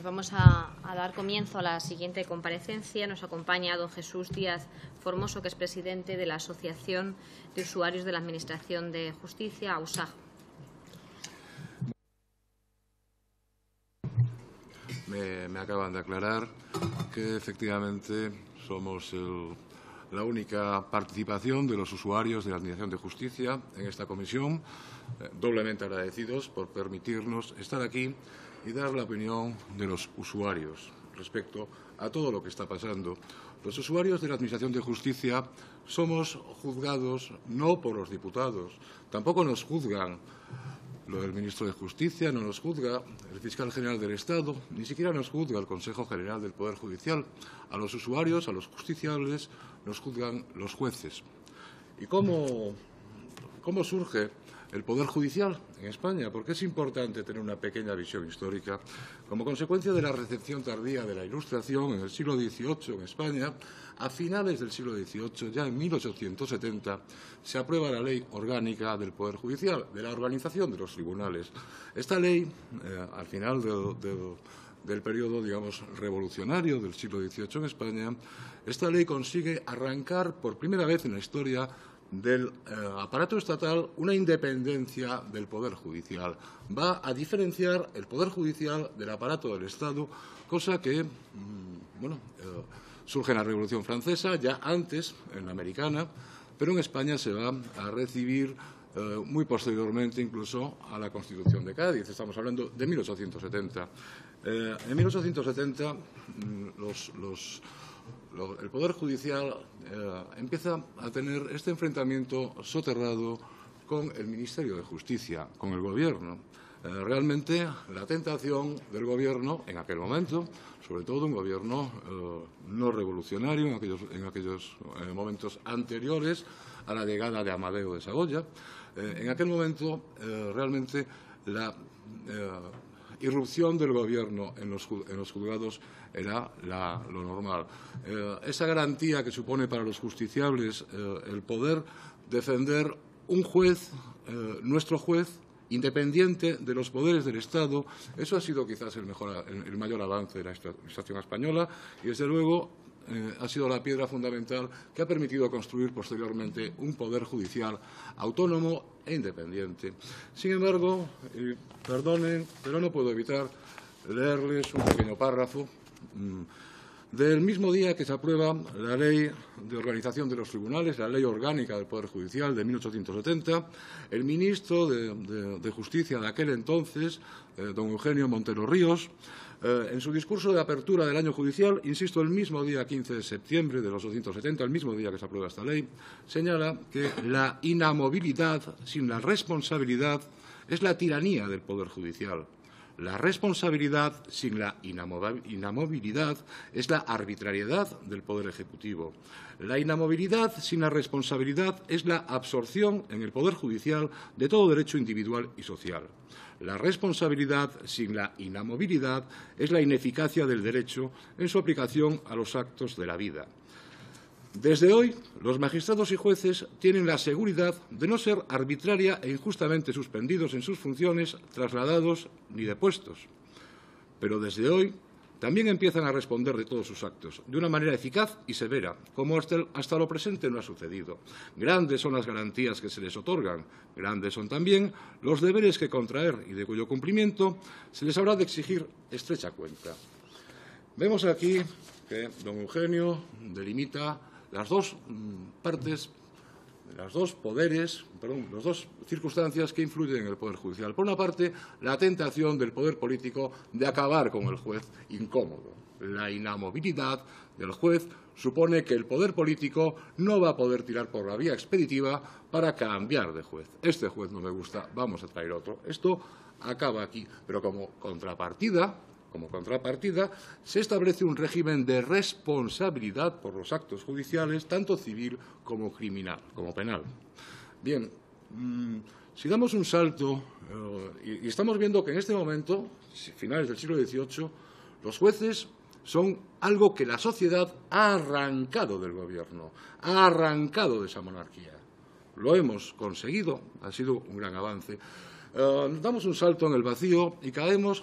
vamos a dar comienzo a la siguiente comparecencia. Nos acompaña don Jesús Díaz Formoso, que es presidente de la Asociación de Usuarios de la Administración de Justicia, AUSAJ. Me acaban de aclarar que efectivamente somos la única participación de los usuarios de la Administración de Justicia en esta comisión, doblemente agradecidos por permitirnos estar aquí y dar la opinión de los usuarios respecto a todo lo que está pasando. Los usuarios de la Administración de Justicia somos juzgados no por los diputados, tampoco nos juzgan el ministro de Justicia, no nos juzga el fiscal general del Estado, ni siquiera nos juzga el Consejo General del Poder Judicial. A los usuarios, a los justiciables, nos juzgan los jueces. ¿Y cómo surge el Poder Judicial en España? Porque es importante tener una pequeña visión histórica. Como consecuencia de la recepción tardía de la Ilustración en el siglo XVIII en España, a finales del siglo XVIII, ya en 1870, se aprueba la Ley Orgánica del Poder Judicial, de la organización de los tribunales. Esta ley, al final del periodo, digamos, revolucionario del siglo XVIII en España, esta ley consigue arrancar por primera vez en la historia del aparato estatal una independencia del Poder Judicial. Va a diferenciar el Poder Judicial del aparato del Estado, cosa que, surge en la Revolución Francesa, ya antes en la americana, pero en España se va a recibir muy posteriormente incluso a la Constitución de Cádiz. Estamos hablando de 1870. En 1870 el Poder Judicial empieza a tener este enfrentamiento soterrado con el Ministerio de Justicia, con el Gobierno. Realmente la tentación del Gobierno en aquel momento, sobre todo un Gobierno no revolucionario en aquellos momentos anteriores a la llegada de Amadeo de Saboya, en aquel momento realmente la irrupción del Gobierno en los juzgados era lo normal. Esa garantía que supone para los justiciables el poder defender un juez, nuestro juez, independiente de los poderes del Estado, eso ha sido quizás el mayor avance de la Administración española y, desde luego, ha sido la piedra fundamental que ha permitido construir posteriormente un poder judicial autónomo e independiente. Sin embargo, perdonen, pero no puedo evitar leerles un pequeño párrafo del mismo día que se aprueba la Ley de Organización de los Tribunales, la Ley Orgánica del Poder Judicial de 1870, el ministro de Justicia de aquel entonces, don Eugenio Montero Ríos, en su discurso de apertura del año judicial, insisto, el mismo día 15 de septiembre de 1870, el mismo día que se aprueba esta ley, señala que la inamovilidad sin la responsabilidad es la tiranía del Poder Judicial. La responsabilidad sin la inamovilidad es la arbitrariedad del Poder Ejecutivo. La inamovilidad sin la responsabilidad es la absorción en el Poder Judicial de todo derecho individual y social. La responsabilidad sin la inamovilidad es la ineficacia del derecho en su aplicación a los actos de la vida. Desde hoy, los magistrados y jueces tienen la seguridad de no ser arbitraria e injustamente suspendidos en sus funciones, trasladados ni depuestos. Pero desde hoy también empiezan a responder de todos sus actos, de una manera eficaz y severa, como hasta lo presente no ha sucedido. Grandes son las garantías que se les otorgan, grandes son también los deberes que contraer y de cuyo cumplimiento se les habrá de exigir estrecha cuenta. Vemos aquí que don Eugenio delimita las dos partes, las dos circunstancias que influyen en el Poder Judicial. Por una parte, la tentación del poder político de acabar con el juez incómodo. La inamovilidad del juez supone que el poder político no va a poder tirar por la vía expeditiva para cambiar de juez. Este juez no me gusta, vamos a traer otro. Esto acaba aquí, pero como contrapartida, se establece un régimen de responsabilidad por los actos judiciales, tanto civil como criminal, como penal. Bien, si damos un salto, y estamos viendo que en este momento, finales del siglo XVIII, los jueces son algo que la sociedad ha arrancado del Gobierno, ha arrancado de esa monarquía. Lo hemos conseguido, ha sido un gran avance. Damos un salto en el vacío y caemos,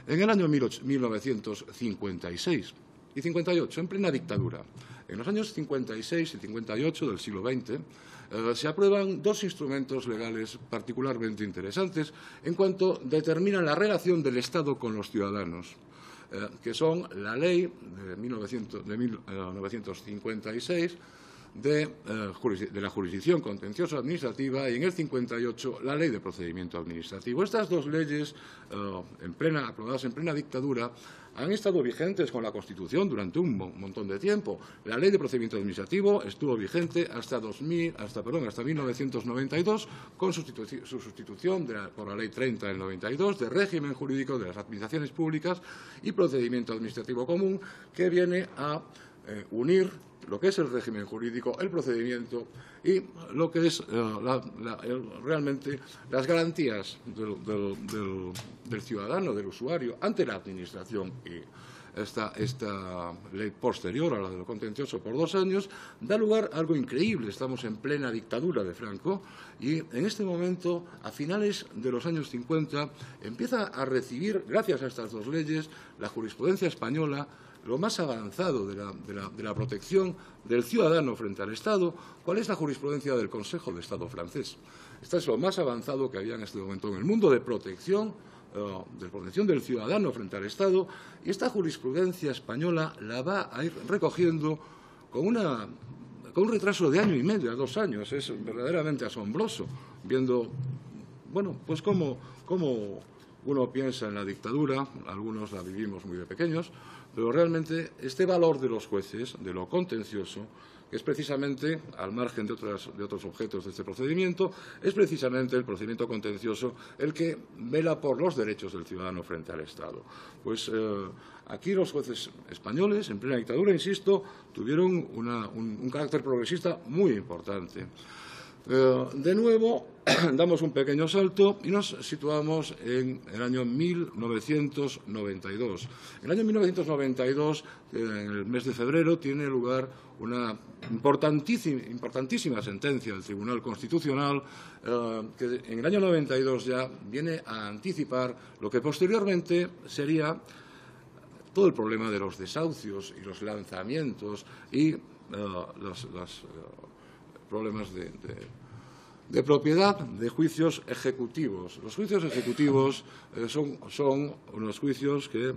en el año 1956 y 58, en plena dictadura. En los años 56 y 58 del siglo XX se aprueban dos instrumentos legales particularmente interesantes en cuanto determinan la relación del Estado con los ciudadanos, que son la Ley de 1956 de la jurisdicción contencioso administrativa y en el 58 la Ley de procedimiento administrativo. Estas dos leyes, aprobadas en plena dictadura, han estado vigentes con la Constitución durante un montón de tiempo. La Ley de procedimiento administrativo estuvo vigente hasta 1992, con su sustitución por la Ley 30 del 92 de régimen jurídico de las administraciones públicas y procedimiento administrativo común, que viene a unir lo que es el régimen jurídico, el procedimiento y lo que es realmente las garantías del ciudadano, del usuario, ante la Administración. Y esta ley posterior a la de lo contencioso por 2 años da lugar a algo increíble. Estamos en plena dictadura de Franco y en este momento, a finales de los años 50, empieza a recibir, gracias a estas dos leyes, la jurisprudencia española lo más avanzado de la protección del ciudadano frente al Estado. ¿Cuál es la jurisprudencia del Consejo de Estado francés? Esto es lo más avanzado que había en este momento en el mundo de protección del ciudadano frente al Estado, y esta jurisprudencia española la va a ir recogiendo con un retraso de 1 año y medio a 2 años. Es verdaderamente asombroso, viendo, bueno, pues cómo uno piensa en la dictadura. Algunos la vivimos muy de pequeños, pero realmente este valor de los jueces, de lo contencioso, que es precisamente, al margen de otros objetos de este procedimiento, es precisamente el procedimiento contencioso el que vela por los derechos del ciudadano frente al Estado. Pues aquí los jueces españoles, en plena dictadura, insisto, tuvieron un carácter progresista muy importante. De nuevo, damos un pequeño salto y nos situamos en el año 1992. En el año 1992, en el mes de febrero, tiene lugar una importantísima sentencia del Tribunal Constitucional que en el año 92 ya viene a anticipar lo que posteriormente sería todo el problema de los desahucios y los lanzamientos y los problemas de propiedad de juicios ejecutivos. Los juicios ejecutivos son unos juicios que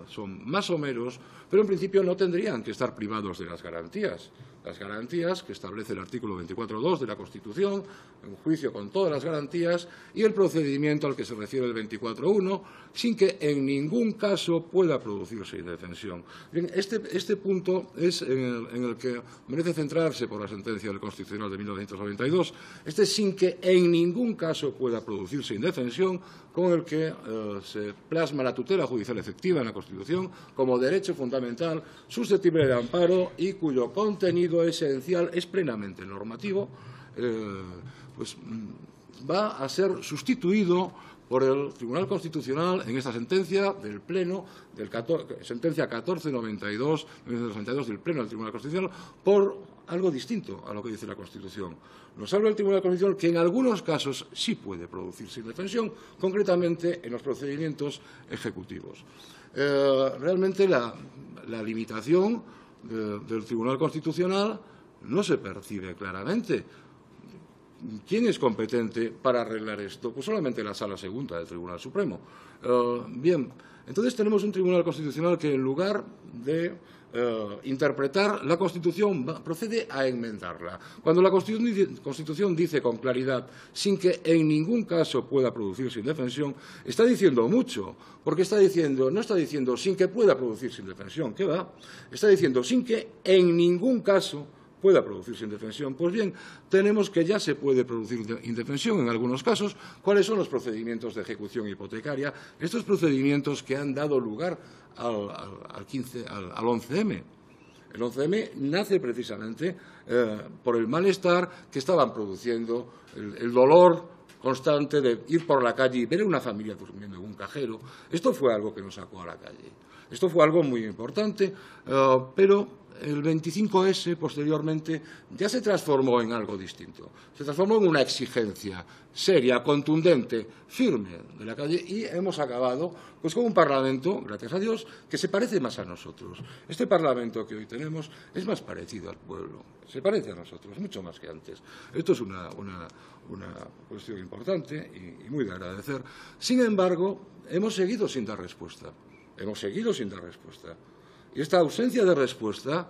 son más someros, pero en principio no tendrían que estar privados de las garantías. Las garantías que establece el artículo 24.2 de la Constitución, un juicio con todas las garantías y el procedimiento al que se refiere el 24.1, sin que en ningún caso pueda producirse indefensión. Bien, este punto es en el que merece centrarse por la sentencia del Constitucional de 1992, sin que en ningún caso pueda producirse indefensión, con el que se plasma la tutela judicial efectiva en la Constitución como derecho fundamental susceptible de amparo y cuyo contenido esencial es plenamente normativo, pues va a ser sustituido por el Tribunal Constitucional en esta sentencia del Pleno, sentencia 1492 del Pleno del Tribunal Constitucional, por algo distinto a lo que dice la Constitución. Nos habla el Tribunal Constitucional que en algunos casos sí puede producirse indefensión, concretamente en los procedimientos ejecutivos. Realmente la limitación del Tribunal Constitucional no se percibe claramente. ¿Quién es competente para arreglar esto? Pues solamente la Sala Segunda del Tribunal Supremo. Bien, entonces tenemos un Tribunal Constitucional que, en lugar de interpretar la Constitución, procede a enmendarla. Cuando la Constitución dice con claridad, sin que en ningún caso pueda producirse indefensión, está diciendo mucho, porque no está diciendo sin que pueda producirse indefensión, ¿qué va? Está diciendo sin que en ningún caso pueda producirse indefensión. Pues bien, tenemos que ya se puede producir indefensión en algunos casos. ¿Cuáles son los procedimientos de ejecución hipotecaria? Estos procedimientos que han dado lugar al 11M. El 11M nace precisamente por el malestar que estaban produciendo, el dolor constante de ir por la calle y ver a una familia durmiendo en un cajero. Esto fue algo que nos sacó a la calle. Esto fue algo muy importante, pero el 25S, posteriormente, ya se transformó en algo distinto. Se transformó en una exigencia seria, contundente, firme de la calle, y hemos acabado Pues con un Parlamento, gracias a Dios, que se parece más a nosotros. Este Parlamento que hoy tenemos es más parecido al pueblo, se parece a nosotros, mucho más que antes. Esto es una cuestión importante y muy de agradecer. Sin embargo, hemos seguido sin dar respuesta. Y esta ausencia de respuesta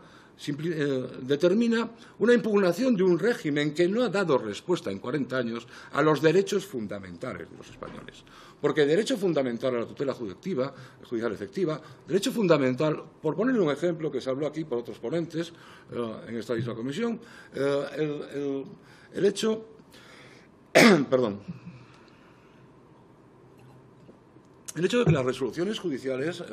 determina una impugnación de un régimen que no ha dado respuesta en 40 años a los derechos fundamentales de los españoles. Porque derecho fundamental a la tutela judicial efectiva, derecho fundamental, por poner un ejemplo que se habló aquí por otros ponentes en esta misma comisión, el hecho de que las resoluciones judiciales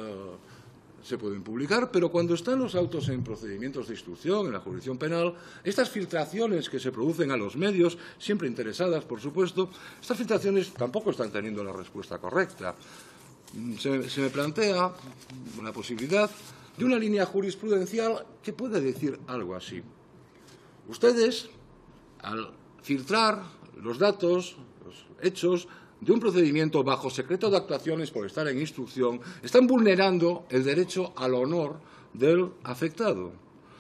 se pueden publicar, pero cuando están los autos en procedimientos de instrucción, en la jurisdicción penal, estas filtraciones que se producen a los medios, siempre interesadas, por supuesto, estas filtraciones tampoco están teniendo la respuesta correcta. Se me plantea la posibilidad de una línea jurisprudencial que puede decir algo así. Ustedes, al filtrar los datos, los hechos de un procedimiento bajo secreto de actuaciones por estar en instrucción, están vulnerando el derecho al honor del afectado.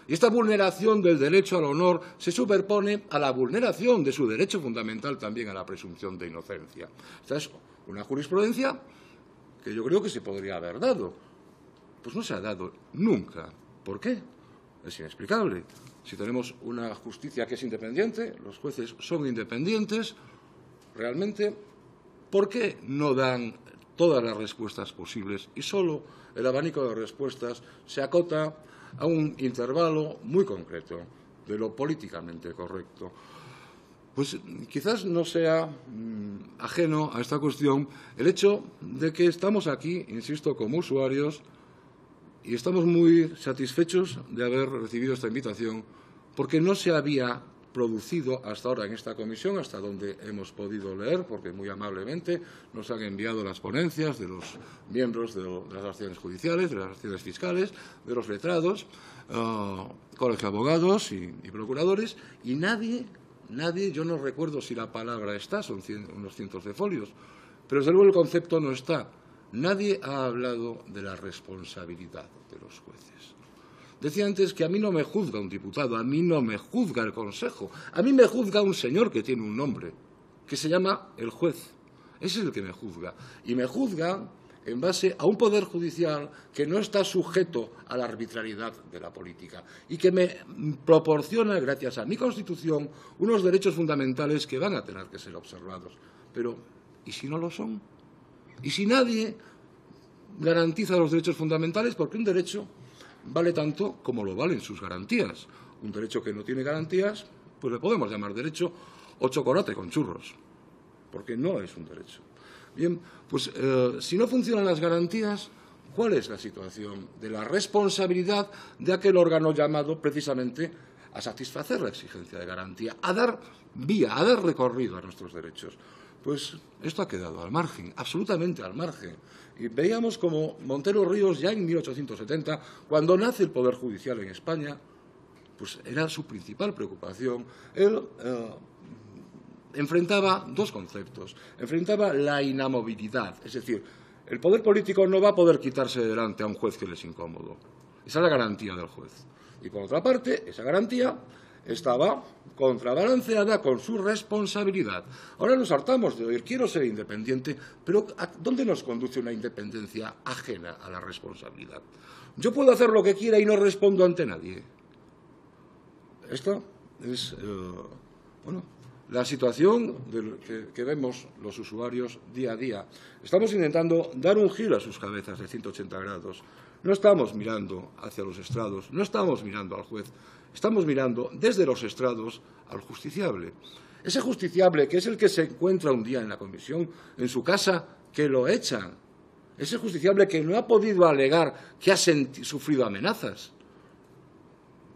Y esta vulneración del derecho al honor se superpone a la vulneración de su derecho fundamental también a la presunción de inocencia. Esta es una jurisprudencia que yo creo que se podría haber dado. Pues no se ha dado nunca. ¿Por qué? Es inexplicable. Si tenemos una justicia que es independiente, los jueces son independientes, realmente, ¿por qué no dan todas las respuestas posibles y solo el abanico de respuestas se acota a un intervalo muy concreto de lo políticamente correcto? Pues quizás no sea ajeno a esta cuestión el hecho de que estamos aquí, insisto, como usuarios y estamos muy satisfechos de haber recibido esta invitación porque no se había producido hasta ahora en esta comisión, hasta donde hemos podido leer, porque muy amablemente nos han enviado las ponencias de los miembros de las acciones judiciales, de las acciones fiscales, de los letrados, colegio de abogados y procuradores, y nadie, yo no recuerdo si la palabra está, son unos cientos de folios, pero desde luego el concepto no está. Nadie ha hablado de la responsabilidad de los jueces. Decía antes que a mí no me juzga un diputado, a mí no me juzga el Consejo, a mí me juzga un señor que tiene un nombre, que se llama el juez. Ese es el que me juzga. Y me juzga en base a un poder judicial que no está sujeto a la arbitrariedad de la política y que me proporciona, gracias a mi Constitución, unos derechos fundamentales que van a tener que ser observados. Pero, ¿y si no lo son? ¿Y si nadie garantiza los derechos fundamentales? Porque un derecho vale tanto como lo valen sus garantías. Un derecho que no tiene garantías, pues le podemos llamar derecho o chocolate con churros, porque no es un derecho. Bien, pues si no funcionan las garantías, ¿cuál es la situación de la responsabilidad de aquel órgano llamado precisamente a satisfacer la exigencia de garantía, a dar vía, a dar recorrido a nuestros derechos? Pues esto ha quedado al margen, absolutamente al margen. Y veíamos como Montero Ríos, ya en 1870, cuando nace el Poder Judicial en España, pues era su principal preocupación. Él enfrentaba dos conceptos. Enfrentaba la inamovilidad, es decir, el poder político no va a poder quitarse delante a un juez que le es incómodo. Esa es la garantía del juez. Y por otra parte, esa garantía estaba contrabalanceada con su responsabilidad. Ahora nos hartamos de oír, quiero ser independiente, pero ¿a dónde nos conduce una independencia ajena a la responsabilidad? Yo puedo hacer lo que quiera y no respondo ante nadie. Esta es la situación que vemos los usuarios día a día. Estamos intentando dar un giro a sus cabezas de 180 grados. No estamos mirando hacia los estrados, no estamos mirando al juez. Estamos mirando desde los estrados al justiciable. Ese justiciable que es el que se encuentra un día en la comisión, en su casa, que lo echan. Ese justiciable que no ha podido alegar que ha sufrido amenazas.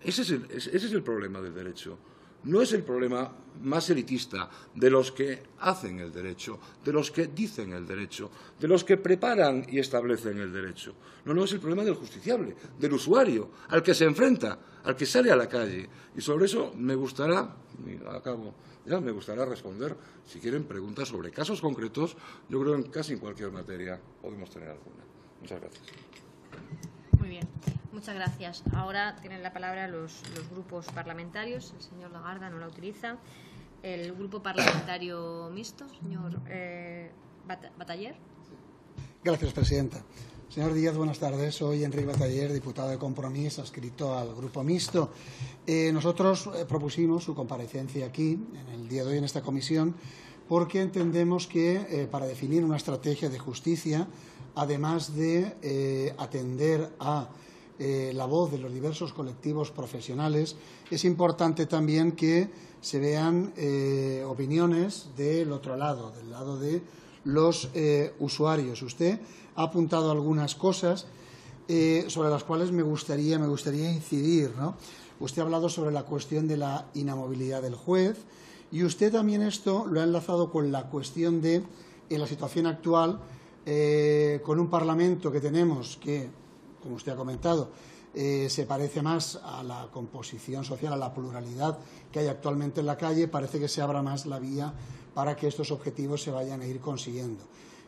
Ese es el problema del derecho. no es el problema más elitista de los que hacen el derecho, de los que dicen el derecho, de los que preparan y establecen el derecho. No, es el problema del justiciable, del usuario, al que se enfrenta, al que sale a la calle. Y sobre eso me gustará, me gustaría responder, si quieren, preguntas sobre casos concretos. Yo creo que casi en cualquier materia podemos tener alguna. Muchas gracias. Muy bien, muchas gracias. Ahora tienen la palabra los grupos parlamentarios. El señor Lagarda no la utiliza. El grupo parlamentario mixto, señor Bataller. Gracias, presidenta. Señor Díaz, buenas tardes. Soy Enrique Bataller, diputado de Compromís, adscrito al Grupo Mixto. Nosotros propusimos su comparecencia aquí, en el día de hoy, en esta comisión, porque entendemos que para definir una estrategia de justicia, además de atender a la voz de los diversos colectivos profesionales, es importante también que se vean opiniones del otro lado, del lado de los usuarios. Usted ha apuntado algunas cosas sobre las cuales me gustaría incidir, ¿no? Usted ha hablado sobre la cuestión de la inamovilidad del juez y usted también esto lo ha enlazado con la cuestión de, en la situación actual, con un Parlamento que tenemos que, como usted ha comentado, se parece más a la composición social, a la pluralidad que hay actualmente en la calle, parece que se abra más la vía para que estos objetivos se vayan a ir consiguiendo.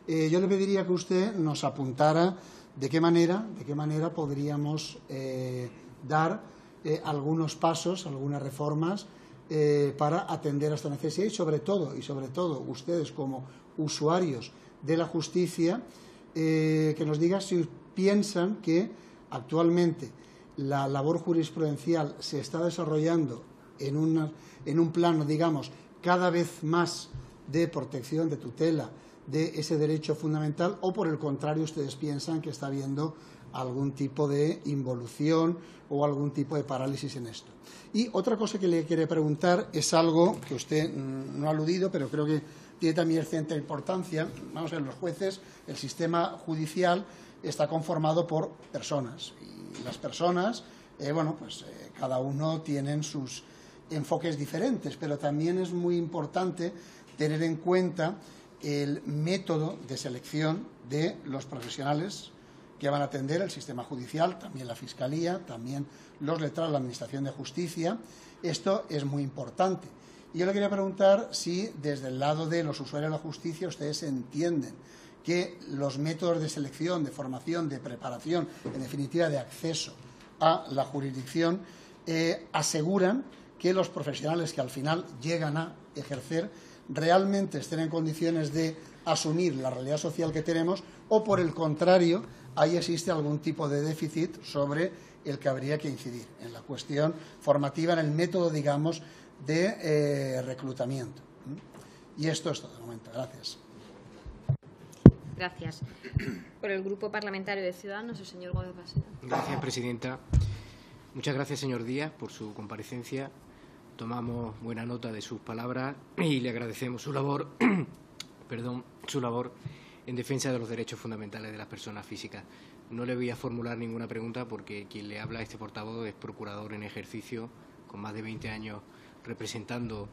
Yo le pediría que usted nos apuntara de qué manera podríamos dar algunos pasos, algunas reformas para atender a esta necesidad y sobre todo ustedes como usuarios de la justicia, que nos diga si piensan que actualmente la labor jurisprudencial se está desarrollando en un plano, digamos, cada vez más de protección, de tutela de ese derecho fundamental, o por el contrario ustedes piensan que está habiendo algún tipo de involución o algún tipo de parálisis en esto. Y otra cosa que le quería preguntar es algo que usted no ha aludido, pero creo que tiene también cierta importancia. Vamos a ver, los jueces, el sistema judicial está conformado por personas y las personas, cada uno tienen sus enfoques diferentes, pero también es muy importante tener en cuenta el método de selección de los profesionales que van a atender el sistema judicial, también la Fiscalía, también los letrados de la Administración de Justicia. Esto es muy importante. Y yo le quería preguntar si desde el lado de los usuarios de la justicia ustedes entienden que los métodos de selección, de formación, de preparación, en definitiva de acceso a la jurisdicción, aseguran que los profesionales que al final llegan a ejercer realmente estén en condiciones de asumir la realidad social que tenemos, o por el contrario, ahí existe algún tipo de déficit sobre el que habría que incidir en la cuestión formativa, en el método, digamos, de reclutamiento. Y esto es todo de momento. Gracias. Gracias. Por el Grupo Parlamentario de Ciudadanos, el señor Gómez Baseda. Gracias, presidenta. Muchas gracias, señor Díaz, por su comparecencia. Tomamos buena nota de sus palabras y le agradecemos su labor, en defensa de los derechos fundamentales de las personas físicas. No le voy a formular ninguna pregunta porque quien le habla, este portavoz, es procurador en ejercicio, con más de 20 años representando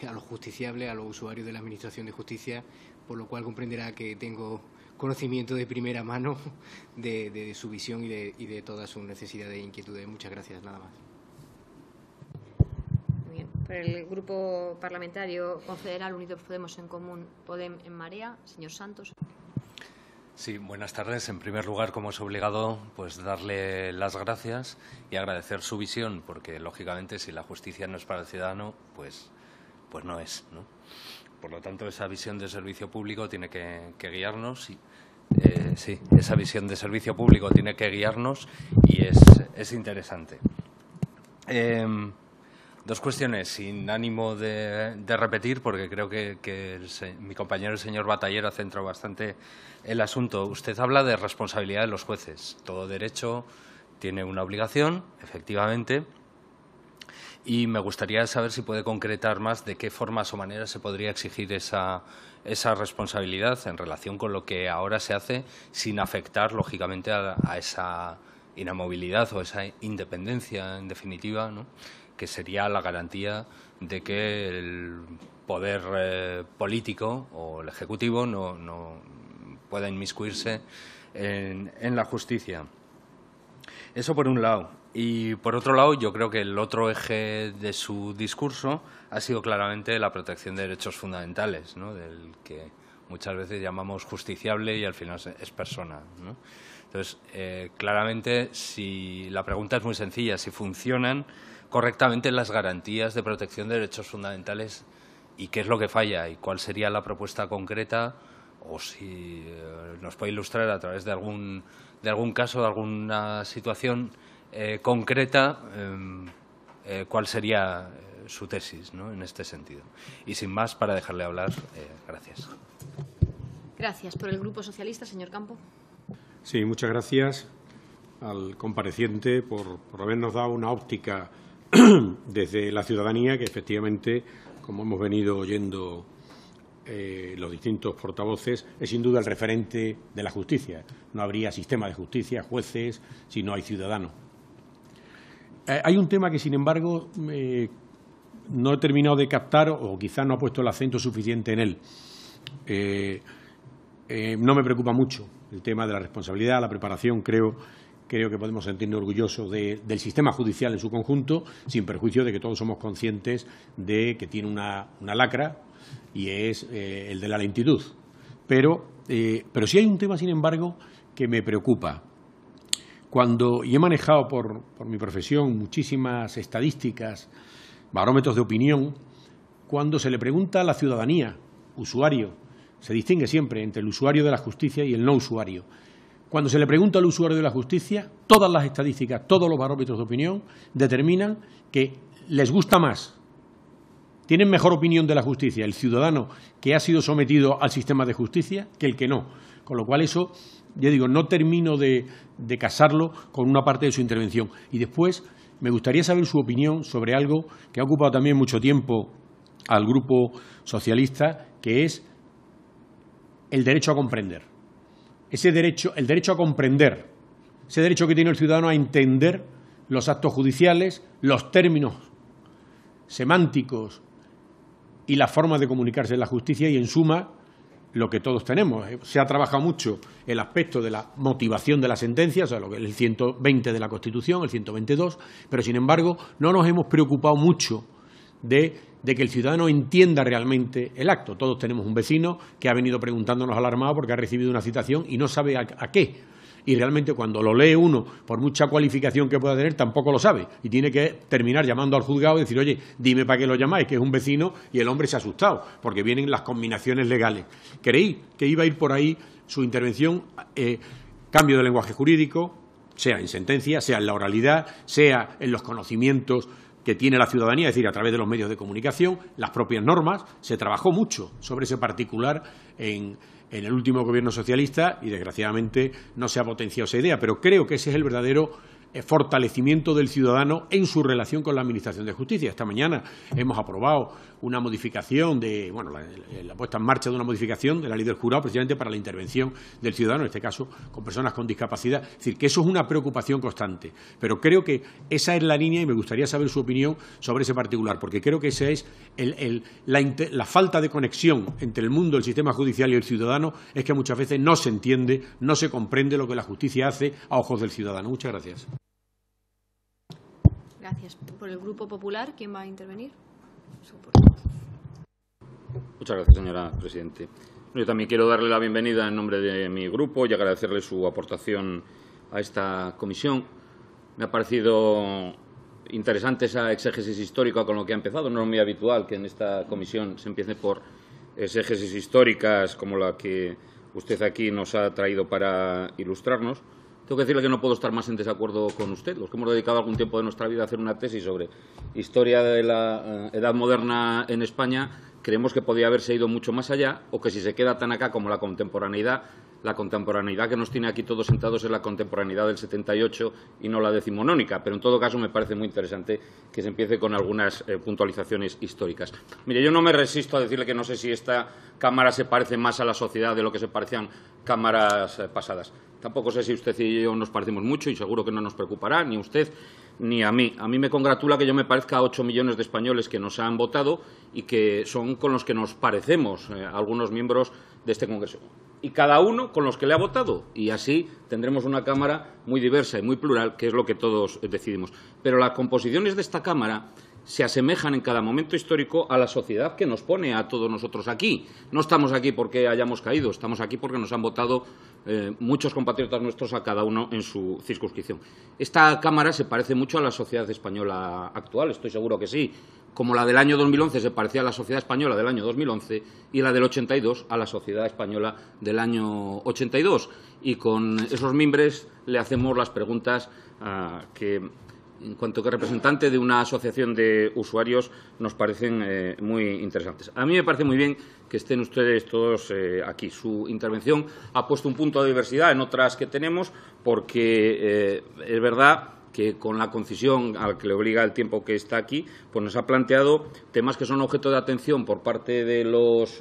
a los justiciables, a los usuarios de la Administración de Justicia, por lo cual comprenderá que tengo conocimiento de primera mano de su visión y de todas sus necesidades e inquietudes. Muchas gracias, nada más. Muy bien. Por el Grupo Parlamentario Confederal Unidos Podemos en Común, Podem en Marea, señor Santos. Sí, buenas tardes. En primer lugar, como es obligado, pues darle las gracias y agradecer su visión, porque lógicamente si la justicia no es para el ciudadano, pues no es, ¿no? Por lo tanto, esa visión de servicio público tiene que guiarnos. Esa visión de servicio público tiene que guiarnos y es interesante. Dos cuestiones, sin ánimo de repetir, porque creo que mi compañero el señor Bataller ha centrado bastante el asunto. Usted habla de responsabilidad de los jueces. Todo derecho tiene una obligación, efectivamente, y me gustaría saber si puede concretar más de qué formas o maneras se podría exigir esa responsabilidad en relación con lo que ahora se hace, sin afectar, lógicamente, a esa inamovilidad o esa independencia, en definitiva, ¿no?, que sería la garantía de que el poder político o el ejecutivo no pueda inmiscuirse en la justicia. Eso por un lado. Y por otro lado, yo creo que el otro eje de su discurso ha sido claramente la protección de derechos fundamentales, ¿no?, del que muchas veces llamamos justiciable y al final es persona, ¿no? Entonces, claramente, si la pregunta es muy sencilla, si funcionan correctamente las garantías de protección de derechos fundamentales y qué es lo que falla y cuál sería la propuesta concreta, o si nos puede ilustrar a través de algún caso, de alguna situación concreta, cuál sería su tesis, ¿no?, en este sentido. Y sin más, para dejarle hablar, gracias. Gracias. Por el Grupo Socialista, señor Campo. Sí, muchas gracias al compareciente por habernos dado una óptica desde la ciudadanía que efectivamente, como hemos venido oyendo los distintos portavoces, es sin duda el referente de la justicia. No habría sistema de justicia, jueces, si no hay ciudadanos. Hay un tema que, sin embargo, no he terminado de captar o quizás no ha puesto el acento suficiente en él. No me preocupa mucho el tema de la responsabilidad, la preparación. Creo que podemos sentirnos orgullosos del sistema judicial en su conjunto, sin perjuicio de que todos somos conscientes de que tiene una lacra y es el de la lentitud. Pero sí hay un tema, sin embargo, que me preocupa. Y he manejado por mi profesión muchísimas estadísticas, barómetros de opinión, cuando se le pregunta a la ciudadanía, usuario, se distingue siempre entre el usuario de la justicia y el no usuario. Cuando se le pregunta al usuario de la justicia, todas las estadísticas, todos los barómetros de opinión determinan que les gusta más, tienen mejor opinión de la justicia el ciudadano que ha sido sometido al sistema de justicia que el que no. Con lo cual eso, ya digo, no termino de casarlo con una parte de su intervención. Y después me gustaría saber su opinión sobre algo que ha ocupado también mucho tiempo al Grupo Socialista, que es el derecho a comprender. El derecho a comprender, ese derecho que tiene el ciudadano a entender los actos judiciales, los términos semánticos y las formas de comunicarse en la justicia y, en suma, lo que todos tenemos. Se ha trabajado mucho el aspecto de la motivación de la sentencia, o sea, lo que es el 120 de la Constitución, el 122, pero, sin embargo, no nos hemos preocupado mucho de que el ciudadano entienda realmente el acto. Todos tenemos un vecino que ha venido preguntándonos alarmado porque ha recibido una citación y no sabe a qué. Y realmente cuando lo lee uno, por mucha cualificación que pueda tener, tampoco lo sabe. Y tiene que terminar llamando al juzgado y decir, oye, dime para qué lo llamáis, que es un vecino, y el hombre se ha asustado, porque vienen las combinaciones legales. Creí que iba a ir por ahí su intervención, cambio de lenguaje jurídico, sea en sentencia, sea en la oralidad, sea en los conocimientos que tiene la ciudadanía, es decir, a través de los medios de comunicación, las propias normas. Se trabajó mucho sobre ese particular en el último gobierno socialista y, desgraciadamente, no se ha potenciado esa idea, pero creo que ese es el verdadero fortalecimiento del ciudadano en su relación con la Administración de Justicia. Esta mañana hemos aprobado una modificación la puesta en marcha de una modificación de la ley del jurado, precisamente para la intervención del ciudadano, en este caso con personas con discapacidad. Es decir, que eso es una preocupación constante. Pero creo que esa es la línea y me gustaría saber su opinión sobre ese particular, porque creo que esa es la falta de conexión entre el mundo, el sistema judicial y el ciudadano, es que muchas veces no se entiende, no se comprende lo que la justicia hace a ojos del ciudadano. Muchas gracias. Gracias. Por el Grupo Popular, ¿quién va a intervenir? Muchas gracias, señora presidente. Yo también quiero darle la bienvenida en nombre de mi grupo y agradecerle su aportación a esta comisión. Me ha parecido interesante esa exégesis histórica con lo que ha empezado. No es muy habitual que en esta comisión se empiece por exégesis históricas como la que usted aquí nos ha traído para ilustrarnos. Tengo que decirle que no puedo estar más en desacuerdo con usted. Los que hemos dedicado algún tiempo de nuestra vida a hacer una tesis sobre historia de la Edad Moderna en España, creemos que podía haberse ido mucho más allá, o que si se queda tan acá como la contemporaneidad, la contemporaneidad que nos tiene aquí todos sentados es la contemporaneidad del 78 y no la decimonónica, pero en todo caso me parece muy interesante que se empiece con algunas puntualizaciones históricas. Mire, yo no me resisto a decirle que no sé si esta Cámara se parece más a la sociedad de lo que se parecían cámaras pasadas. Tampoco sé si usted y yo nos parecemos mucho y seguro que no nos preocupará, ni usted ni a mí. A mí me congratula que yo me parezca a 8 millones de españoles que nos han votado y que son con los que nos parecemos algunos miembros de este Congreso. Y cada uno con los que le ha votado. Y así tendremos una Cámara muy diversa y muy plural, que es lo que todos decidimos. Pero las composiciones de esta Cámara se asemejan en cada momento histórico a la sociedad que nos pone a todos nosotros aquí. No estamos aquí porque hayamos caído, estamos aquí porque nos han votado muchos compatriotas nuestros a cada uno en su circunscripción. Esta Cámara se parece mucho a la sociedad española actual, estoy seguro que sí. Como la del año 2011 se parecía a la sociedad española del año 2011 y la del 82 a la sociedad española del año 82. Y con esos mimbres le hacemos las preguntas que, en cuanto que representante de una asociación de usuarios, nos parecen muy interesantes. A mí me parece muy bien que estén ustedes todos aquí. Su intervención ha puesto un punto de diversidad en otras que tenemos, porque es verdad que con la concisión a la que le obliga el tiempo que está aquí, pues nos ha planteado temas que son objeto de atención por parte de los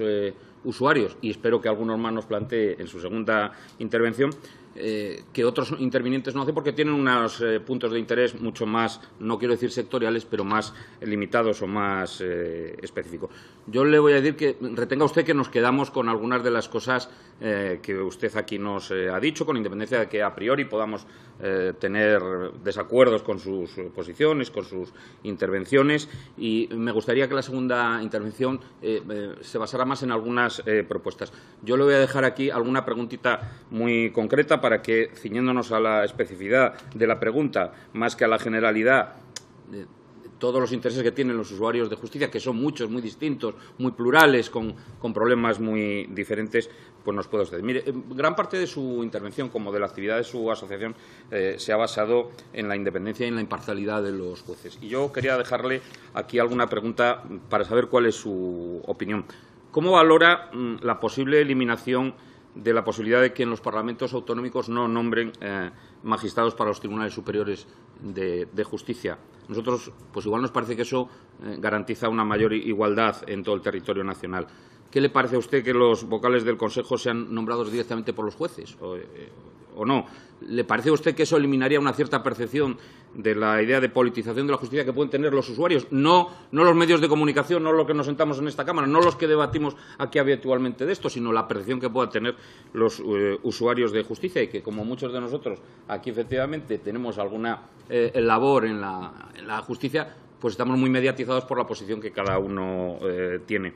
usuarios, y espero que algunos más nos plantee en su segunda intervención, que otros intervinientes no hacen, porque tienen unos puntos de interés mucho más, no quiero decir sectoriales, pero más limitados o más específicos. Yo le voy a decir que retenga usted que nos quedamos con algunas de las cosas que usted aquí nos ha dicho, con independencia de que a priori podamos tener desacuerdos con sus posiciones, con sus intervenciones, y me gustaría que la segunda intervención se basara más en algunas propuestas. Yo le voy a dejar aquí alguna preguntita muy concreta para que, ciñéndonos a la especificidad de la pregunta, más que a la generalidad, todos los intereses que tienen los usuarios de justicia, que son muchos, muy distintos, muy plurales, con problemas muy diferentes, pues nos puede usted. Mire, gran parte de su intervención, como de la actividad de su asociación, se ha basado en la independencia y en la imparcialidad de los jueces. Y yo quería dejarle aquí alguna pregunta para saber cuál es su opinión. ¿Cómo valora la posible eliminación de la posibilidad de que en los parlamentos autonómicos no nombren magistrados para los tribunales superiores de justicia? Nosotros, pues igual nos parece que eso garantiza una mayor igualdad en todo el territorio nacional. ¿Qué le parece a usted que los vocales del Consejo sean nombrados directamente por los jueces o no? ¿Le parece a usted que eso eliminaría una cierta percepción de la idea de politización de la justicia que pueden tener los usuarios? No los medios de comunicación, no los que nos sentamos en esta Cámara, no los que debatimos aquí habitualmente de esto, sino la percepción que puedan tener los usuarios de justicia, y que, como muchos de nosotros aquí efectivamente tenemos alguna labor en la justicia, pues estamos muy mediatizados por la posición que cada uno tiene.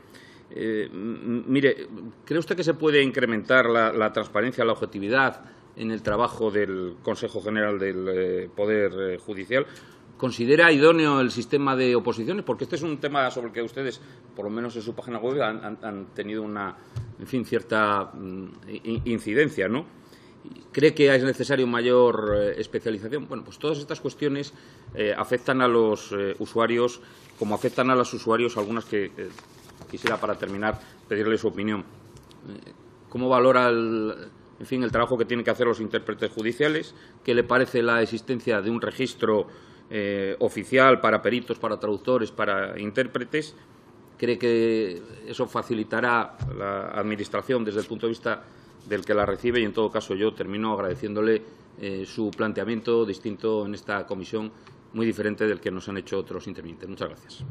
Mire, ¿cree usted que se puede incrementar la transparencia, la objetividad en el trabajo del Consejo General del Poder Judicial? ¿Considera idóneo el sistema de oposiciones? Porque este es un tema sobre el que ustedes, por lo menos en su página web, han tenido una, en fin, cierta incidencia, ¿no? ¿Cree que es necesario mayor especialización? Bueno, pues todas estas cuestiones afectan a los usuarios, como afectan a los usuarios algunas que quisiera, para terminar, pedirle su opinión. ¿Cómo valora el trabajo que tienen que hacer los intérpretes judiciales? ¿Qué le parece la existencia de un registro oficial para peritos, para traductores, para intérpretes? ¿Cree que eso facilitará la administración desde el punto de vista del que la recibe? Y, en todo caso, yo termino agradeciéndole su planteamiento distinto en esta comisión, muy diferente del que nos han hecho otros intervinientes. Muchas gracias.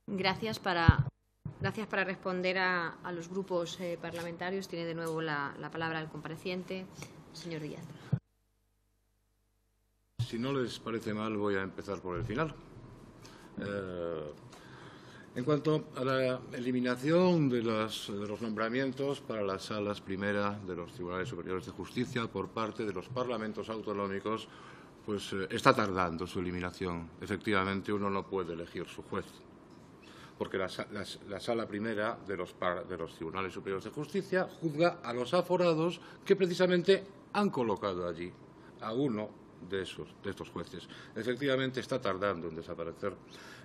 Gracias para responder a los grupos parlamentarios. Tiene de nuevo la palabra el compareciente, señor Díaz. Si no les parece mal, voy a empezar por el final. En cuanto a la eliminación de los nombramientos para las salas primera de los Tribunales Superiores de Justicia por parte de los parlamentos autonómicos, pues está tardando su eliminación. Efectivamente, uno no puede elegir su juez, porque la sala primera de los Tribunales Superiores de Justicia juzga a los aforados que precisamente han colocado allí a uno de estos jueces. Efectivamente, está tardando en desaparecer.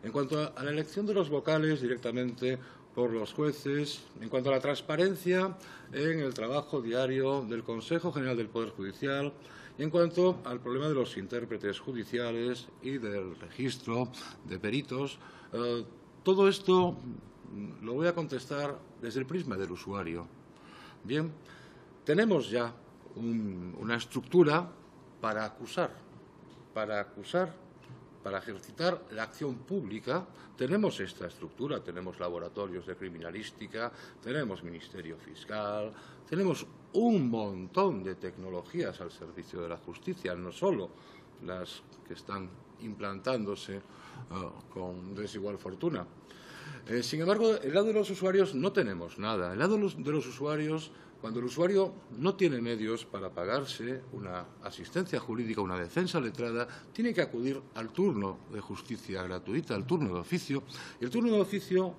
En cuanto a la elección de los vocales directamente por los jueces en cuanto a la transparencia en el trabajo diario del Consejo General del Poder Judicial y en cuanto al problema de los intérpretes judiciales y del registro de peritos. Todo esto lo voy a contestar desde el prisma del usuario. Bien, tenemos ya una estructura para acusar, para ejercitar la acción pública. Tenemos esta estructura, tenemos laboratorios de criminalística, tenemos Ministerio Fiscal, tenemos un montón de tecnologías al servicio de la justicia, no solo las que están implantándose con desigual fortuna. Sin embargo, del lado de los usuarios no tenemos nada. Del lado de los usuarios, cuando el usuario no tiene medios para pagarse una asistencia jurídica, una defensa letrada, tiene que acudir al turno de justicia gratuita, al turno de oficio. Y el turno de oficio,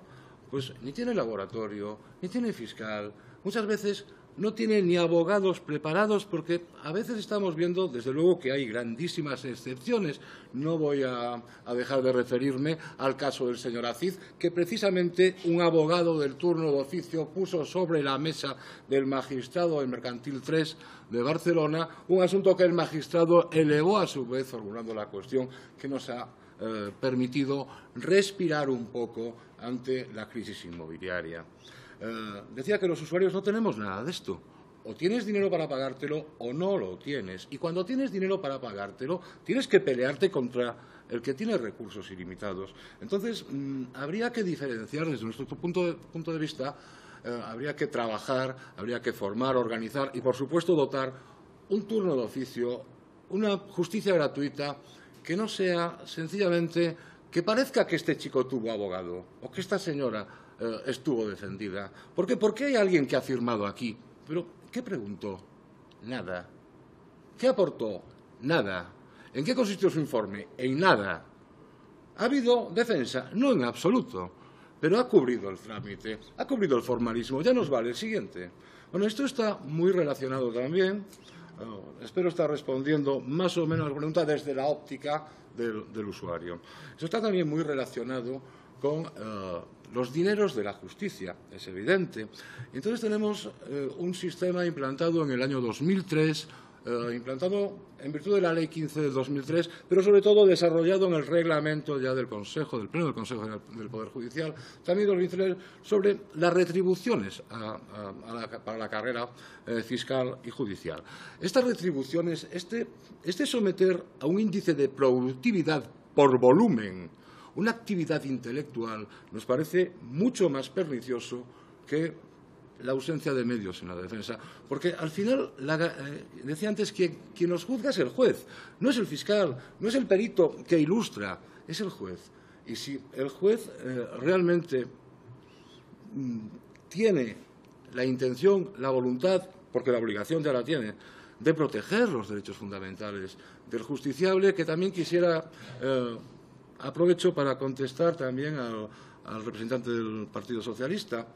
pues, ni tiene laboratorio, ni tiene fiscal. Muchas veces no tiene ni abogados preparados, porque a veces estamos viendo, desde luego, que hay grandísimas excepciones. No voy a dejar de referirme al caso del señor Aziz, que precisamente un abogado del turno de oficio puso sobre la mesa del magistrado del Mercantil 3 de Barcelona un asunto que el magistrado elevó a su vez, formulando la cuestión que nos ha permitido respirar un poco ante la crisis inmobiliaria. Decía que los usuarios no tenemos nada de esto. O tienes dinero para pagártelo o no lo tienes. Y cuando tienes dinero para pagártelo, tienes que pelearte contra el que tiene recursos ilimitados. Entonces, habría que diferenciar desde nuestro punto de vista, habría que trabajar, habría que formar, organizar y, por supuesto, dotar un turno de oficio, una justicia gratuita que no sea sencillamente que parezca que este chico tuvo abogado o que esta señora estuvo defendida. ¿Por qué? Porque hay alguien que ha firmado aquí. Pero, ¿qué preguntó? Nada. ¿Qué aportó? Nada. ¿En qué consistió su informe? En nada. ¿Ha habido defensa? No en absoluto. Pero ha cubrido el trámite, ha cubrido el formalismo. Ya nos vale el siguiente. Bueno, esto está muy relacionado también. Espero estar respondiendo más o menos a la pregunta desde la óptica del usuario. Esto está también muy relacionado con los dineros de la justicia, es evidente. Entonces tenemos un sistema implantado en el año 2003, implantado en virtud de la Ley 15 del 2003, pero sobre todo desarrollado en el reglamento ya del Pleno del Consejo del Poder Judicial, también 2003, sobre las retribuciones para la carrera fiscal y judicial. Estas retribuciones, este someter a un índice de productividad por volumen una actividad intelectual, nos parece mucho más pernicioso que la ausencia de medios en la defensa. Porque al final, decía antes, que quien los juzga es el juez, no es el fiscal, no es el perito que ilustra, es el juez. Y si el juez realmente tiene la intención, la voluntad, porque la obligación ya la tiene, de proteger los derechos fundamentales del justiciable, que también quisiera... aprovecho para contestar también al representante del Partido Socialista.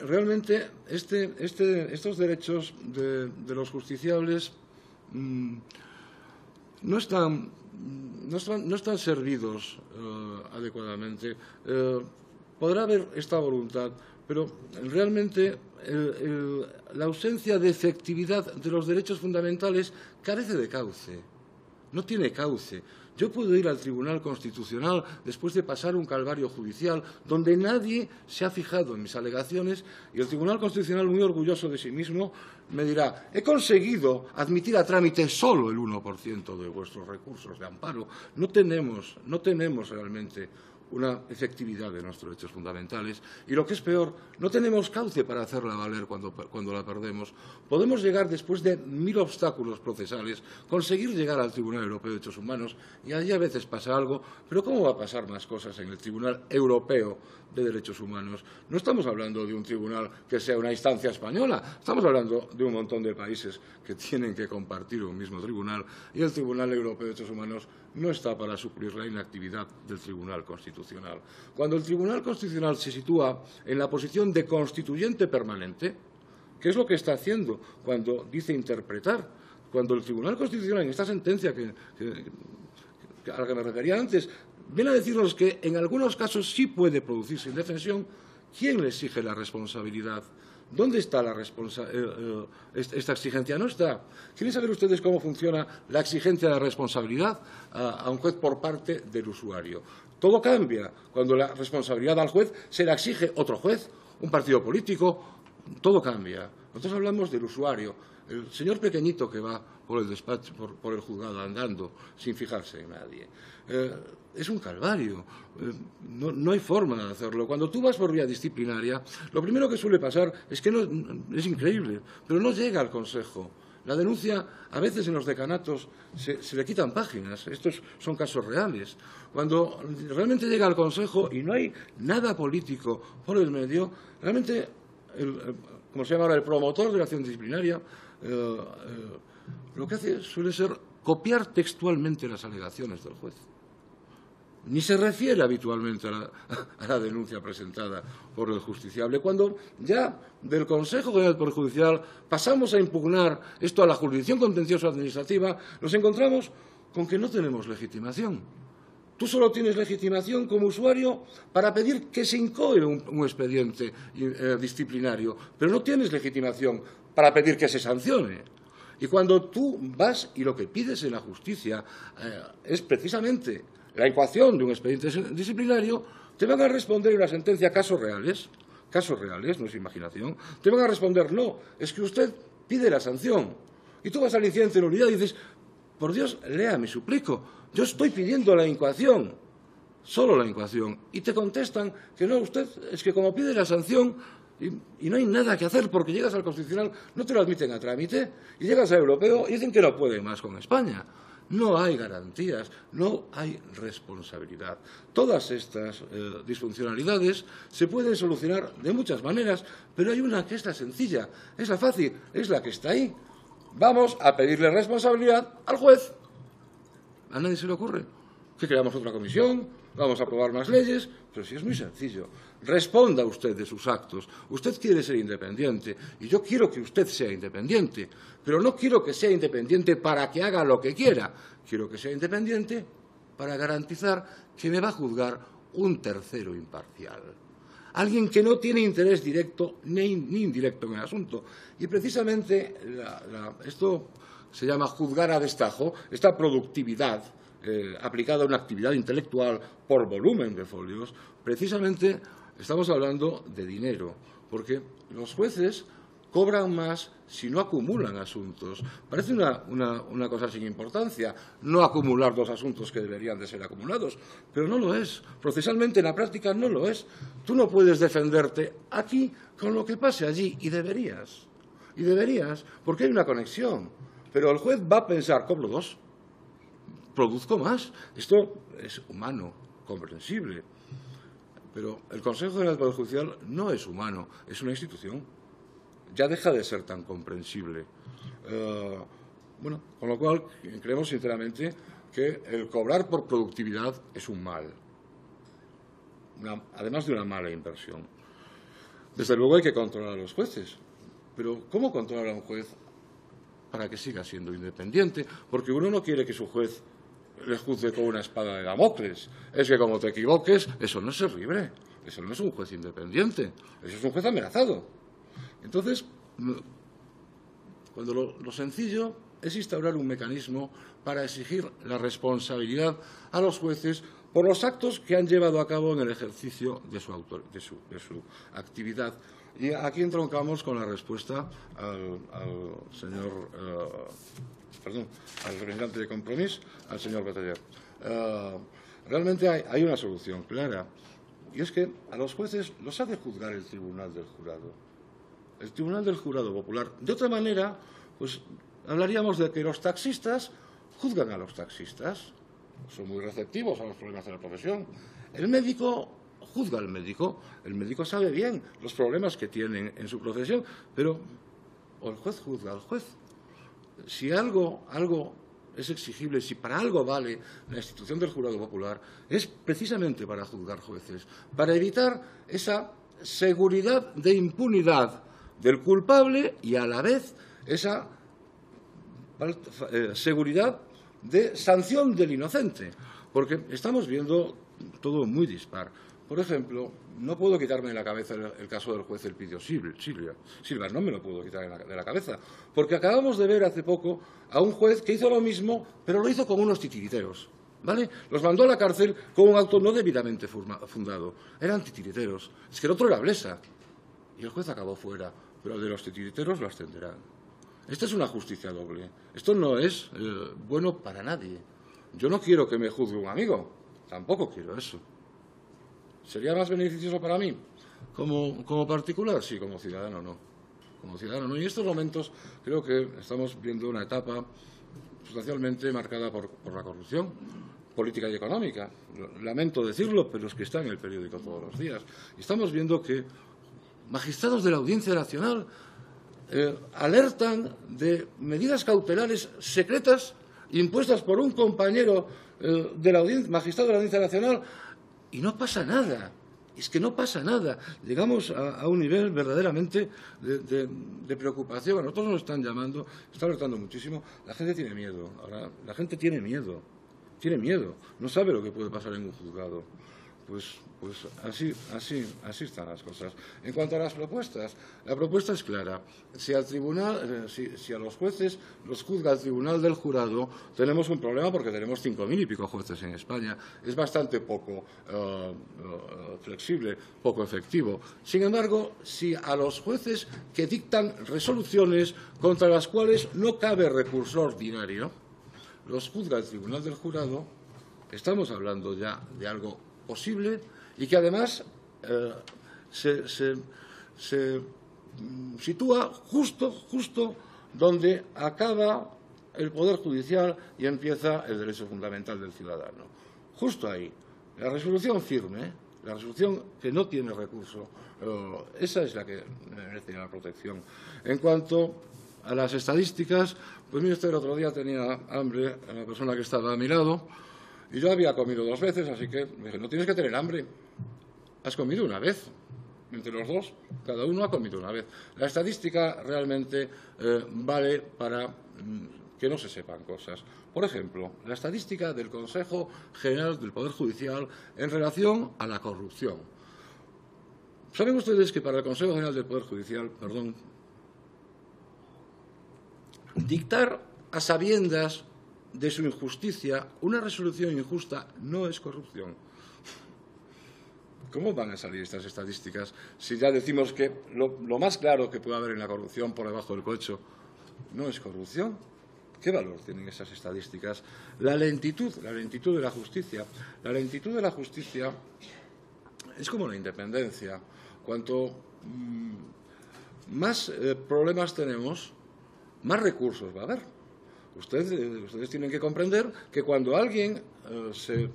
Realmente estos derechos de los justiciables no están servidos adecuadamente. Podrá haber esta voluntad, pero realmente la ausencia de efectividad de los derechos fundamentales carece de cauce. No tiene cauce. Yo puedo ir al Tribunal Constitucional después de pasar un calvario judicial donde nadie se ha fijado en mis alegaciones y el Tribunal Constitucional, muy orgulloso de sí mismo, me dirá: he conseguido admitir a trámite solo el 1% de vuestros recursos de amparo. No tenemos realmente una efectividad de nuestros derechos fundamentales y, lo que es peor, no tenemos cauce para hacerla valer cuando la perdemos. Podemos llegar, después de 1000 obstáculos procesales, conseguir llegar al Tribunal Europeo de Derechos Humanos y allí a veces pasa algo, pero ¿cómo va a pasar más cosas en el Tribunal Europeo de Derechos Humanos? No estamos hablando de un tribunal que sea una instancia española, estamos hablando de un montón de países que tienen que compartir un mismo tribunal y el Tribunal Europeo de Derechos Humanos no está para suplir la inactividad del Tribunal Constitucional. Cuando el Tribunal Constitucional se sitúa en la posición de constituyente permanente, ¿qué es lo que está haciendo cuando dice interpretar? Cuando el Tribunal Constitucional, en esta sentencia a la que me refería antes, viene a decirnos que en algunos casos sí puede producirse indefensión. ¿Quién le exige la responsabilidad? ¿Dónde está esta exigencia? No está. ¿Quieren saber ustedes cómo funciona la exigencia de responsabilidad a un juez por parte del usuario? Todo cambia cuando la responsabilidad al juez se la exige otro juez, un partido político. Todo cambia. Nosotros hablamos del usuario, el señor pequeñito que va por el despacho, por el juzgado andando, sin fijarse en nadie. Es un calvario. No hay forma de hacerlo. Cuando tú vas por vía disciplinaria, lo primero que suele pasar es que es increíble, pero no llega al Consejo. La denuncia, a veces en los decanatos, se le quitan páginas. Estos son casos reales. Cuando realmente llega al Consejo y no hay nada político por el medio, realmente, como se llama ahora, el promotor de la acción disciplinaria, lo que hace suele ser copiar textualmente las alegaciones del juez. Ni se refiere habitualmente a la denuncia presentada por el justiciable. Cuando ya del Consejo General del Poder Judicial pasamos a impugnar esto a la jurisdicción contencioso administrativa, nos encontramos con que no tenemos legitimación. Tú solo tienes legitimación como usuario para pedir que se incoe un expediente disciplinario, pero no tienes legitimación para pedir que se sancione. Y cuando tú vas y lo que pides en la justicia es precisamente la incoación de un expediente disciplinario, te van a responder en una sentencia casos reales, no es imaginación, te van a responder no, es que usted pide la sanción. Y tú vas al incidente de nulidad y dices, por Dios, léame, suplico, yo estoy pidiendo la incoación, solo la incoación. Y te contestan que no, usted, es que como pide la sanción y no hay nada que hacer porque llegas al Constitucional, no te lo admiten a trámite, y llegas al Europeo y dicen que no pueden más con España. No hay garantías, no hay responsabilidad. Todas estas disfuncionalidades se pueden solucionar de muchas maneras, pero hay una que es la sencilla, es la fácil, es la que está ahí. Vamos a pedirle responsabilidad al juez. A nadie se le ocurre que creamos otra comisión, vamos a aprobar más leyes, pero sí es muy sencillo. Responda usted de sus actos. Usted quiere ser independiente y yo quiero que usted sea independiente, pero no quiero que sea independiente para que haga lo que quiera. Quiero que sea independiente para garantizar que me va a juzgar un tercero imparcial. Alguien que no tiene interés directo ni indirecto en el asunto. Y precisamente esto se llama juzgar a destajo, esta productividad aplicada a una actividad intelectual por volumen de folios, precisamente estamos hablando de dinero, porque los jueces cobran más si no acumulan asuntos. Parece una cosa sin importancia, no acumular 2 asuntos que deberían de ser acumulados, pero no lo es. Procesalmente, en la práctica, no lo es. Tú no puedes defenderte aquí con lo que pase allí, y deberías, porque hay una conexión. Pero el juez va a pensar, cobro 2, produzco más. Esto es humano, comprensible. Pero el Consejo General del Poder Judicial no es humano, es una institución. Ya deja de ser tan comprensible. Con lo cual, creemos sinceramente que el cobrar por productividad es un mal, además de una mala inversión. Desde luego hay que controlar a los jueces, pero ¿cómo controlar a un juez para que siga siendo independiente? Porque uno no quiere que su juez le juzgue con una espada de Damocles. Es que como te equivoques, eso no es ser libre, eso no es un juez independiente, eso es un juez amenazado. Entonces, cuando lo sencillo es instaurar un mecanismo para exigir la responsabilidad a los jueces por los actos que han llevado a cabo en el ejercicio de su actividad. Y aquí entroncamos con la respuesta al representante de Compromís, al señor Bataller. Realmente hay una solución clara, y es que a los jueces los ha de juzgar el Tribunal del Jurado. El Tribunal del Jurado Popular. De otra manera, pues hablaríamos de que los taxistas juzgan a los taxistas. Son muy receptivos a los problemas de la profesión. El médico juzga al médico. El médico sabe bien los problemas que tienen en su profesión, pero el juez juzga al juez. Si algo es exigible, si para algo vale la institución del Jurado Popular, es precisamente para juzgar jueces, para evitar esa seguridad de impunidad del culpable y a la vez esa seguridad de sanción del inocente. Porque estamos viendo todo muy dispar. Por ejemplo, no puedo quitarme de la cabeza el caso del juez Elpidio Silva, no me lo puedo quitar de la cabeza, porque acabamos de ver hace poco a un juez que hizo lo mismo, pero lo hizo con unos titiriteros, ¿vale? Los mandó a la cárcel con un auto no debidamente fundado. Eran titiriteros. Es que el otro era Blesa. Y el juez acabó fuera, pero de los titiriteros lo ascenderán. Esta es una justicia doble. Esto no es bueno para nadie. Yo no quiero que me juzgue un amigo, tampoco quiero eso. ¿Sería más beneficioso para mí? ¿Como particular? Sí, como ciudadano no. Como ciudadano no. Y en estos momentos creo que estamos viendo una etapa sustancialmente marcada por la corrupción política y económica. Lamento decirlo, pero es que está en el periódico todos los días. Y estamos viendo que magistrados de la Audiencia Nacional alertan de medidas cautelares secretas impuestas por un compañero de la magistrado de la Audiencia Nacional y no pasa nada. Es que no pasa nada. Llegamos a un nivel verdaderamente de preocupación. A nosotros nos están llamando, está alertando muchísimo. La gente tiene miedo. Ahora, la gente tiene miedo. Tiene miedo. No sabe lo que puede pasar en un juzgado. Pues así están las cosas. En cuanto a las propuestas, la propuesta es clara. Si al tribunal, si a los jueces los juzga el tribunal del jurado, tenemos un problema porque tenemos 5.000 y pico jueces en España. Es bastante poco flexible, poco efectivo. Sin embargo, si a los jueces que dictan resoluciones contra las cuales no cabe recurso ordinario, los juzga el tribunal del jurado, estamos hablando ya de algo posible y que además se sitúa justo donde acaba el Poder Judicial y empieza el derecho fundamental del ciudadano. Justo ahí. La resolución firme, la resolución que no tiene recurso, esa es la que merece la protección. En cuanto a las estadísticas, pues mire usted, el otro día tenía hambre a la persona que estaba a mi lado. Y yo había comido 2 veces, así que me dije, no tienes que tener hambre. Has comido una vez. Entre los dos, cada uno ha comido una vez. La estadística realmente vale para que no se sepan cosas. Por ejemplo, la estadística del Consejo General del Poder Judicial en relación a la corrupción. ¿Saben ustedes que para el Consejo General del Poder Judicial, dictar a sabiendas de su injusticia una resolución injusta no es corrupción? ¿Cómo van a salir estas estadísticas si ya decimos que lo más claro que puede haber en la corrupción por debajo del coche no es corrupción? ¿Qué valor tienen esas estadísticas? La lentitud de la justicia. La lentitud de la justicia es como la independencia. Cuanto más problemas tenemos, más recursos va a haber. Ustedes tienen que comprender que cuando alguien se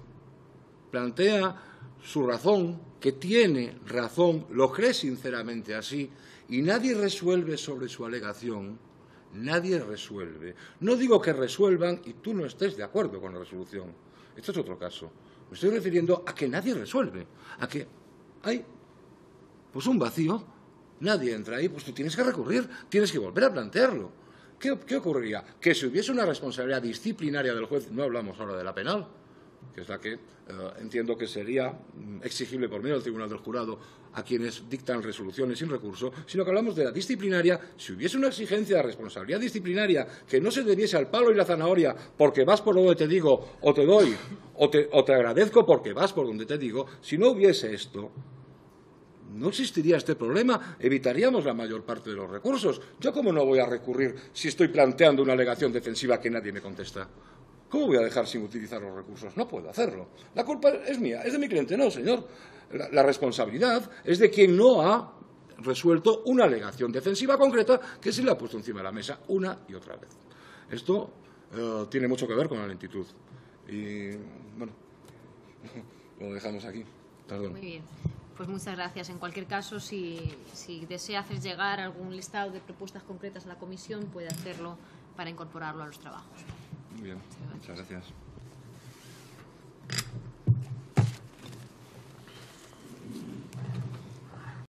plantea su razón, que tiene razón, lo cree sinceramente así, y nadie resuelve sobre su alegación, nadie resuelve. No digo que resuelvan y tú no estés de acuerdo con la resolución. Esto es otro caso. Me estoy refiriendo a que nadie resuelve, a que hay pues un vacío, nadie entra ahí, pues tú tienes que recurrir, tienes que volver a plantearlo. ¿Qué ocurriría? Que si hubiese una responsabilidad disciplinaria del juez, no hablamos ahora de la penal, que es la que entiendo que sería exigible por medio del Tribunal del Jurado a quienes dictan resoluciones sin recurso, sino que hablamos de la disciplinaria. Si hubiese una exigencia de responsabilidad disciplinaria que no se debiese al palo y la zanahoria porque vas por donde te digo o te doy o te agradezco porque vas por donde te digo, si no hubiese esto, no existiría este problema, evitaríamos la mayor parte de los recursos. ¿Yo cómo no voy a recurrir si estoy planteando una alegación defensiva que nadie me contesta? ¿Cómo voy a dejar sin utilizar los recursos? No puedo hacerlo. La culpa es mía, es de mi cliente. No, señor. La responsabilidad es de quien no ha resuelto una alegación defensiva concreta que se le ha puesto encima de la mesa una y otra vez. Esto tiene mucho que ver con la lentitud. Y, bueno, lo dejamos aquí. Perdón. Muy bien. Pues muchas gracias. En cualquier caso, si desea hacer llegar algún listado de propuestas concretas a la comisión, puede hacerlo para incorporarlo a los trabajos. Muy bien, muchas gracias.